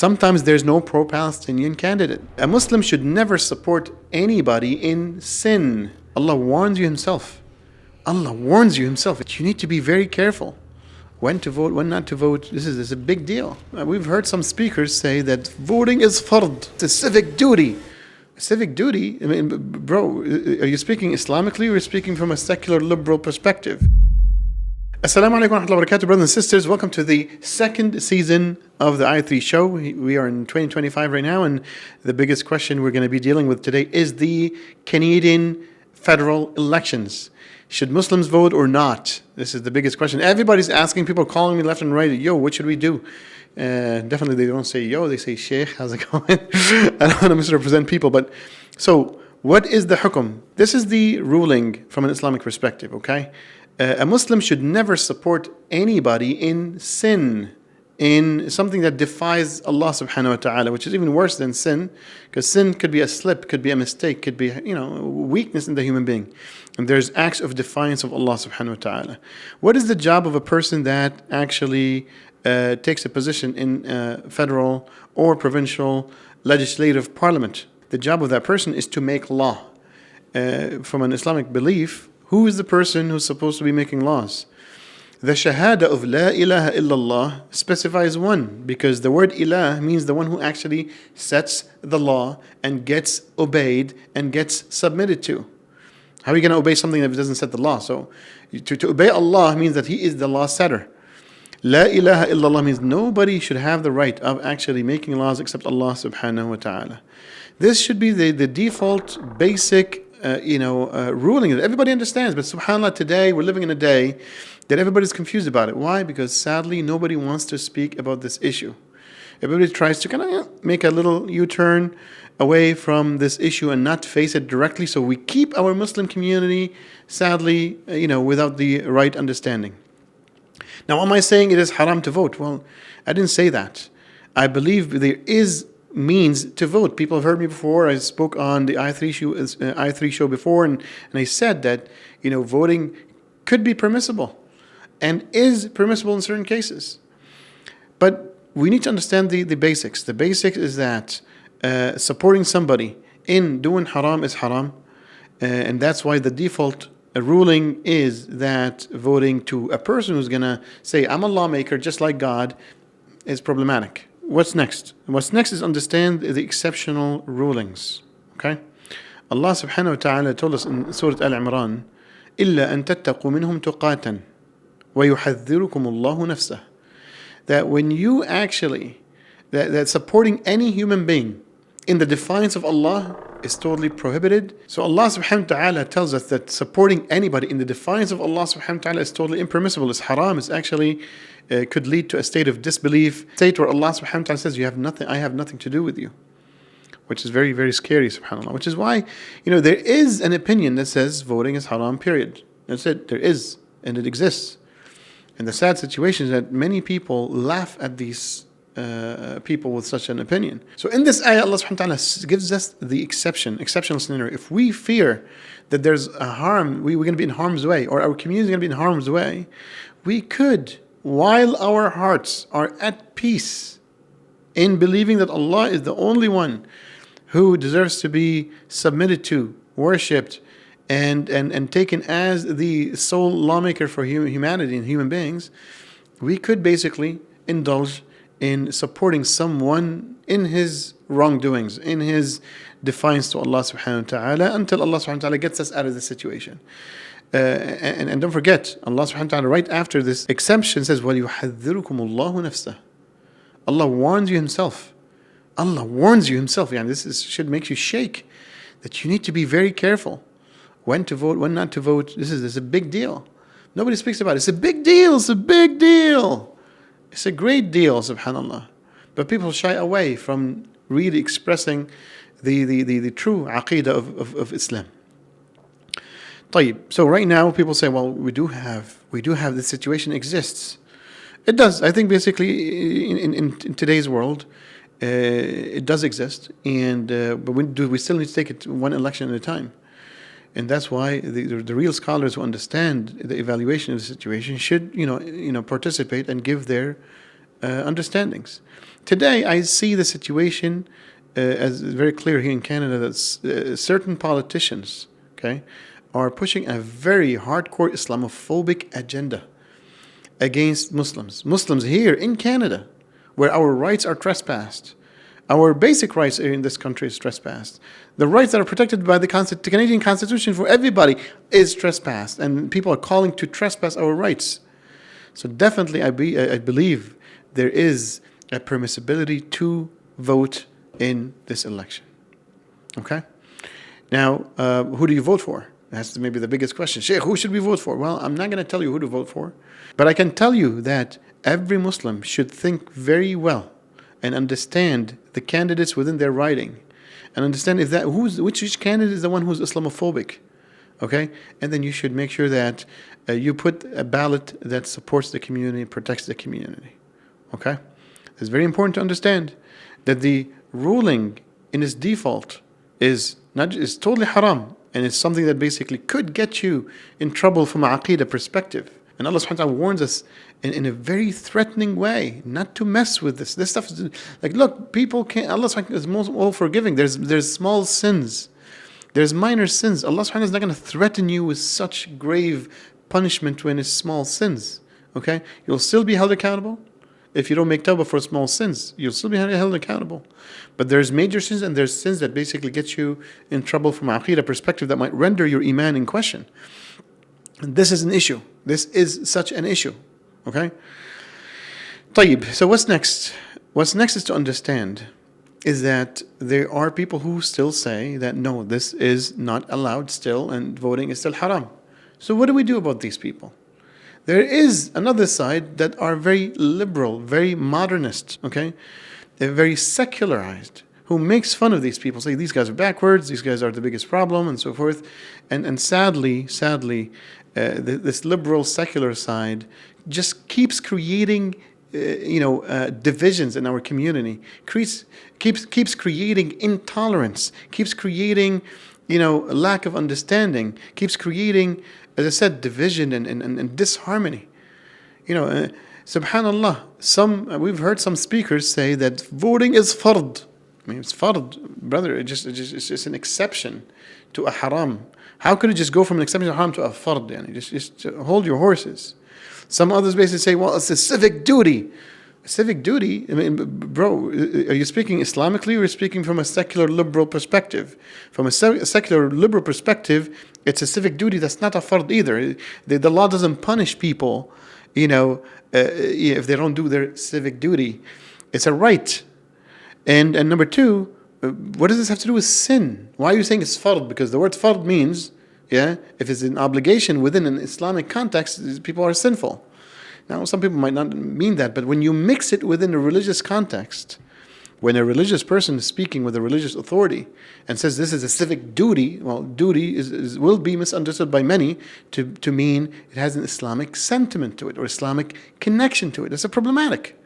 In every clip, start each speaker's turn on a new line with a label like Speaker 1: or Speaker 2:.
Speaker 1: Sometimes there's no pro-Palestinian candidate. A Muslim should never support anybody in sin. Allah warns you Himself. Allah warns you Himself that you need to be very careful when to vote, when not to vote. This is a big deal. We've heard some speakers say that voting is fard. It's a civic duty. A civic duty? I mean, bro, are you speaking Islamically or are you speaking from a secular liberal perspective? Assalamu alaikum wa rahmatullahi wa barakatuh, brothers and sisters. Welcome to the second season of the I3 show. We are in 2025 right now, and the biggest question we're going to be dealing with today is the Canadian federal elections. Should Muslims vote or not? This is the biggest question. Everybody's asking, people calling me left and right, yo, what should we do? Definitely they don't say yo, they say Sheikh, how's it going? I don't want to misrepresent people, but so what is the hukum? This is the ruling from an Islamic perspective, okay? A Muslim should never support anybody in sin, in something that defies Allah subhanahu wa ta'ala, which is even worse than sin, because sin could be a slip, could be a mistake, could be, weakness in the human being. And there's acts of defiance of Allah subhanahu wa ta'ala. What is the job of a person that actually takes a position in federal or provincial legislative parliament? The job of that person is to make law. From an Islamic belief, who is the person who's supposed to be making laws? The shahada of la ilaha illallah specifies one, because the word ilah means the one who actually sets the law and gets obeyed and gets submitted to. How are you going to obey something that doesn't set the law? So to obey Allah means that He is the law setter. La ilaha illallah means nobody should have the right of actually making laws except Allah subhanahu wa ta'ala. This should be the default basic ruling that everybody understands. But subhanAllah, today we're living in a day that everybody's confused about it. Why? Because sadly nobody wants to speak about this issue. Everybody tries to kind of make a little U-turn away from this issue and not face it directly. So we keep our Muslim community, sadly, without the right understanding. Now, am I saying it is haram to vote? Well, I didn't say that. I believe there is means to vote. People have heard me before. I spoke on the I3 show before, and I said that voting could be permissible and is permissible in certain cases. But we need to understand the basics. The basics is that supporting somebody in doing haram is haram, and that's why the default ruling is that voting to a person who's going to say, I'm a lawmaker just like God, is problematic. What's next? What's next is understand the exceptional rulings. Okay? Allah subhanahu wa ta'ala told us in Surah Al-Imran, إِلَّا أَن تَتَّقُوا مِنْهُمْ تُقَاتًا وَيُحَذِّرُكُمُ اللَّهُ نَفْسَهُ. That when you actually, that supporting any human being in the defiance of Allah is totally prohibited. So Allah subhanahu wa ta'ala tells us that supporting anybody in the defiance of Allah subhanahu wa ta'ala is totally impermissible. It's haram. It's actually could lead to a state of disbelief, state where Allah subhanahu wa ta'ala says, I have nothing to do with you. Which is very, very scary, subhanAllah. Which is why, there is an opinion that says voting is haram, period. That's it. There is, and it exists. And the sad situation is that many people laugh at these people with such an opinion. So in this ayah, Allah subhanahu wa ta'ala gives us the exceptional scenario. If we fear that there's a harm, we're going to be in harm's way, or our community is going to be in harm's way, we could, while our hearts are at peace in believing that Allah is the only one who deserves to be submitted to, worshipped, and taken as the sole lawmaker for humanity and human beings, we could basically indulge in supporting someone in his wrongdoings, in his defiance to Allah subhanahu wa ta'ala, until Allah subhanahu wa ta'ala gets us out of this situation. And don't forget, Allah subhanahu wa ta'ala right after this exemption says, وَلِيُحَذِّرُكُمُ اللَّهُ نَفْسَهُ. Allah warns you Himself. Allah warns you Himself. This should make you shake, that you need to be very careful when to vote, when not to vote. This is a big deal. Nobody speaks about it. It's a big deal. It's a big deal. It's a great deal, subhanAllah. But people shy away from really expressing the true aqeedah of Islam. طيب. So right now people say, well, we do have this situation exists. It does. I think basically in today's world, it does exist, but we still need to take it one election at a time. And that's why the real scholars who understand the evaluation of the situation should, participate and give their understandings. Today, I see the situation as very clear here in Canada that certain politicians, okay, are pushing a very hardcore Islamophobic agenda against Muslims. Muslims here in Canada, where our rights are trespassed. Our basic rights in this country is trespassed. The rights that are protected by the Canadian Constitution for everybody is trespassed. And people are calling to trespass our rights. So definitely I believe there is a permissibility to vote in this election. Okay? Now, who do you vote for? That's maybe the biggest question. Sheikh, who should we vote for? Well, I'm not going to tell you who to vote for. But I can tell you that every Muslim should think very well and understand the candidates within their riding, and understand if that which candidate is the one who's Islamophobic, okay? And then you should make sure that you put a ballot that supports the community, protects the community, okay? It's very important to understand that the ruling in its default is totally haram, and it's something that basically could get you in trouble from an aqeedah perspective. And Allah subhanahu wa ta'ala warns us in a very threatening way not to mess with this. This stuff is like, look, people can't, Allah subhanahu wa ta'ala is most all forgiving. There's small sins. There's minor sins. Allah subhanahu wa ta'ala is not going to threaten you with such grave punishment when it's small sins. Okay? You'll still be held accountable. If you don't make tawbah for small sins, you'll still be held accountable. But there's major sins, and there's sins that basically get you in trouble from an aqeedah perspective that might render your iman in question. And this is an issue. This is such an issue. Okay? طيب. So what's next? What's next is to understand is that there are people who still say that no, this is not allowed still, and voting is still haram. So what do we do about these people? There is another side that are very liberal, very modernist, okay? They're very secularized, who makes fun of these people, say these guys are backwards, these guys are the biggest problem, and so forth. And sadly, this liberal secular side just keeps creating divisions in our community, keeps creating intolerance, keeps creating lack of understanding, keeps creating, as I said, division and disharmony. Subhanallah, we've heard some speakers say that voting is fard. I mean, it's fard, brother. It's just an exception to a haram. How could it just go from an exception to haram to a fard? Just hold your horses. Some others basically say, well, it's a civic duty. A civic duty? I mean, bro, are you speaking Islamically, or are you speaking from a secular liberal perspective? From a secular liberal perspective, it's a civic duty. That's not a fard either. The law doesn't punish people, if they don't do their civic duty. It's a right. And number two, what does this have to do with sin? Why are you saying it's fard? Because the word fard means, if it's an obligation within an Islamic context, people are sinful. Now, some people might not mean that, but when you mix it within a religious context, when a religious person is speaking with a religious authority and says this is a civic duty, well, duty will be misunderstood by many to mean it has an Islamic sentiment to it or Islamic connection to it. It's problematic.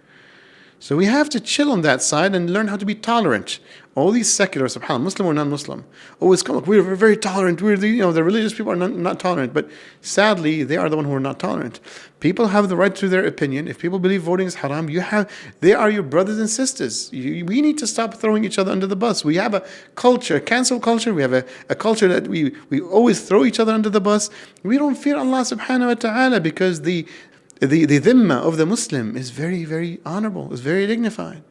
Speaker 1: So we have to chill on that side and learn how to be tolerant. All these secular, subhanAllah, Muslim or non-Muslim, always come up, we're very tolerant. We're the religious people are not tolerant. But sadly, they are the ones who are not tolerant. People have the right to their opinion. If people believe voting is haram, they are your brothers and sisters. We need to stop throwing each other under the bus. We have a culture, a cancel culture. We have a culture that we always throw each other under the bus. We don't fear Allah subhanahu wa ta'ala because the dhimma of the Muslim is very, very honorable, is very dignified.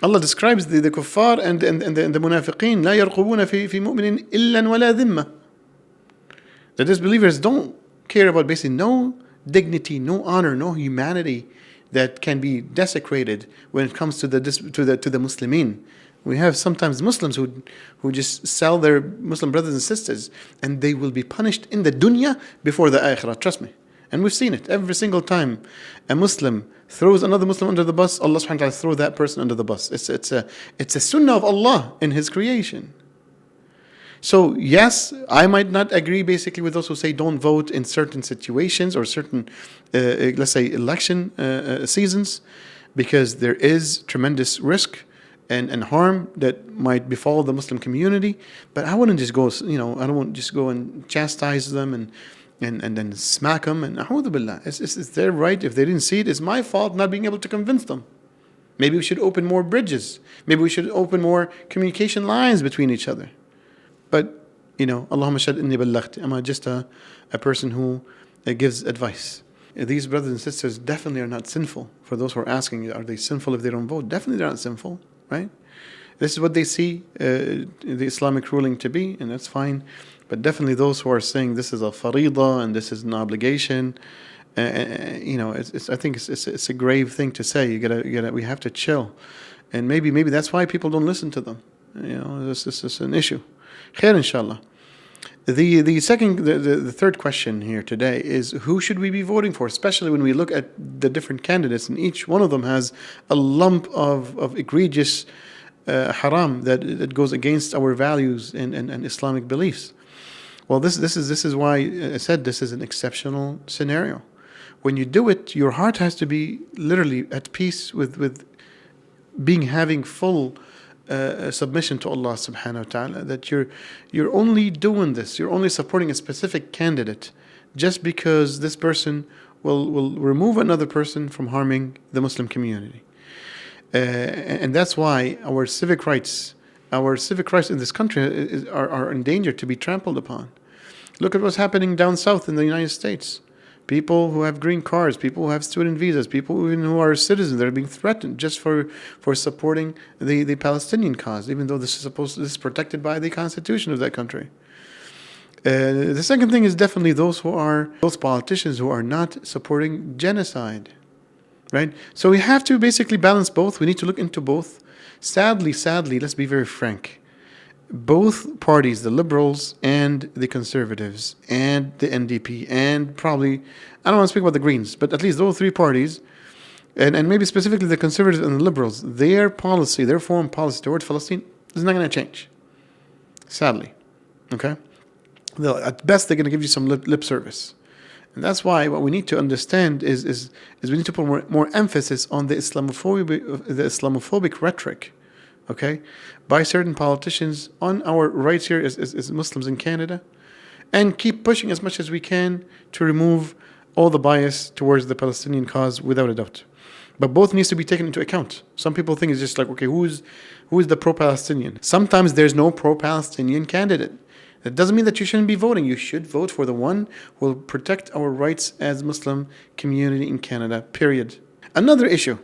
Speaker 1: Allah describes the kuffar and the munafiqeen, لا يرقبون في مؤمن إلا ولا ذمة. The disbelievers don't care about basically no dignity, no honor, no humanity that can be desecrated when it comes to the Muslimin. We have sometimes Muslims who just sell their Muslim brothers and sisters, and they will be punished in the dunya before the akhirah. Trust me. And we've seen it every single time a Muslim throws another Muslim under the bus, Allah subhanahu wa ta'ala throws that person under the bus. It's a sunnah of Allah in His creation. So yes, I might not agree basically with those who say don't vote in certain situations or certain, let's say, election seasons, because there is tremendous risk and harm that might befall the Muslim community. But I wouldn't just go, I don't want to just go and chastise them and then smack them, and a'udhu billah. It's their right. If they didn't see it, it's my fault not being able to convince them. Maybe we should open more bridges. Maybe we should open more communication lines between each other. But, Allahumma shad inni ballaghti. I'm just a person who gives advice. These brothers and sisters definitely are not sinful. For those who are asking, are they sinful if they don't vote? Definitely they're not sinful, right? This is what they see the Islamic ruling to be, and that's fine. But definitely those who are saying this is a farida and this is an obligation, I think it's a grave thing to say. We have to chill, and maybe that's why people don't listen to them. This is an issue. Khair, inshallah. The third question here today is, who should we be voting for? Especially when we look at the different candidates, and each one of them has a lump of egregious haram that goes against our values and Islamic beliefs. Well, this is why I said this is an exceptional scenario. When you do it, your heart has to be literally at peace with having full submission to Allah subhanahu wa ta'ala, that you're only doing this, you're only supporting a specific candidate just because this person will remove another person from harming the Muslim community. And that's why our civic rights in this country are in danger to be trampled upon. Look at what's happening down south in the United States. People who have green cards, people who have student visas, people even who are citizens that are being threatened just for supporting the Palestinian cause, even though this is protected by the constitution of that country. The second thing is definitely those politicians who are not supporting genocide, right? So we have to basically balance both. We need to look into both. Sadly, let's be very frank. Both parties, the liberals and the conservatives and the NDP and probably, I don't want to speak about the Greens, but at least those three parties, and maybe specifically the conservatives and the liberals, their foreign policy towards Palestine is not going to change. Sadly. Okay? At best, they're going to give you some lip service. And that's why what we need to understand is we need to put more emphasis on the Islamophobic rhetoric, okay, by certain politicians on our rights here as Muslims in Canada, and keep pushing as much as we can to remove all the bias towards the Palestinian cause without a doubt. But both needs to be taken into account. Some people think it's just like, okay, who is the pro-Palestinian? Sometimes there's no pro-Palestinian candidate. That doesn't mean that you shouldn't be voting. You should vote for the one who will protect our rights as Muslim community in Canada, period. Another issue,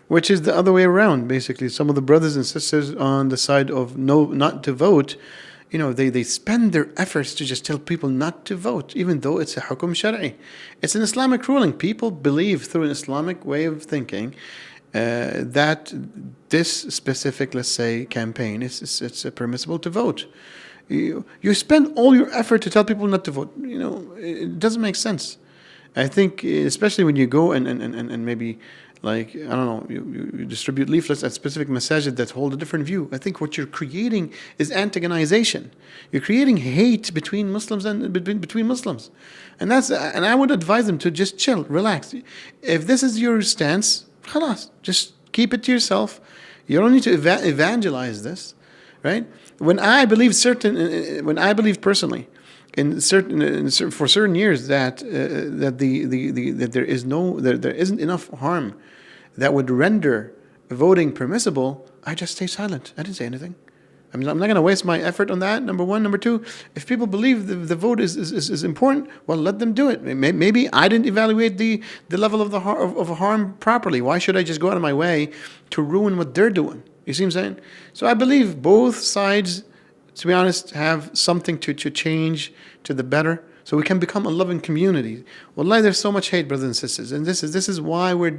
Speaker 1: which is the other way around, basically. Some of the brothers and sisters on the side of not to vote, they spend their efforts to just tell people not to vote, even though it's a hukum shari. It's an Islamic ruling. People believe through an Islamic way of thinking that this specific, let's say, campaign, it's permissible to vote. You spend all your effort to tell people not to vote. It doesn't make sense. I think, especially when you go and maybe, like, I don't know, you distribute leaflets at specific masajid that hold a different view. I think what you're creating is antagonization. You're creating hate between Muslims and between Muslims. And I would advise them to just chill, relax. If this is your stance, khalas, just keep it to yourself. You don't need to evangelize this, right? When I believe personally, for certain years that there isn't enough harm that would render voting permissible, I just stay silent. I didn't say anything. I'm not going to waste my effort on that. Number one. Number two, if people believe the vote is important, well, let them do it. Maybe I didn't evaluate the level of harm properly. Why should I just go out of my way to ruin what they're doing? You see what I'm saying? So I believe both sides, to be honest, have something to change to the better, so we can become a loving community. Wallahi, there's so much hate, brothers and sisters, and this is why we're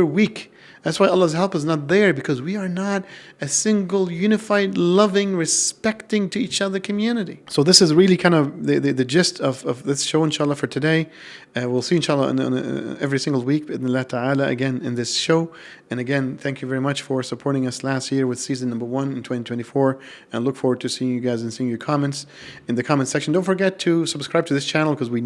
Speaker 1: weak. That's why Allah's help is not there, because we are not a single, unified, loving, respecting to each other community. So this is really kind of the gist of this show, inshallah, for today. We'll see, inshallah, every single week, bi'idhnillah ta'ala, again in this show. And again, thank you very much for supporting us last year with season number 1 in 2024. And look forward to seeing you guys and seeing your comments in the comment section. Don't forget to subscribe to this channel, because we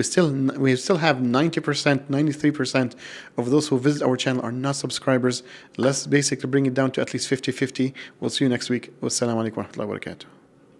Speaker 1: still have 90%, 93% of those who visit our channel are not subscribers. Let's basically bring it down to at least 50-50. We'll see you next week. Wassalamu alaikum wa rahmatullahi wa barakatuh.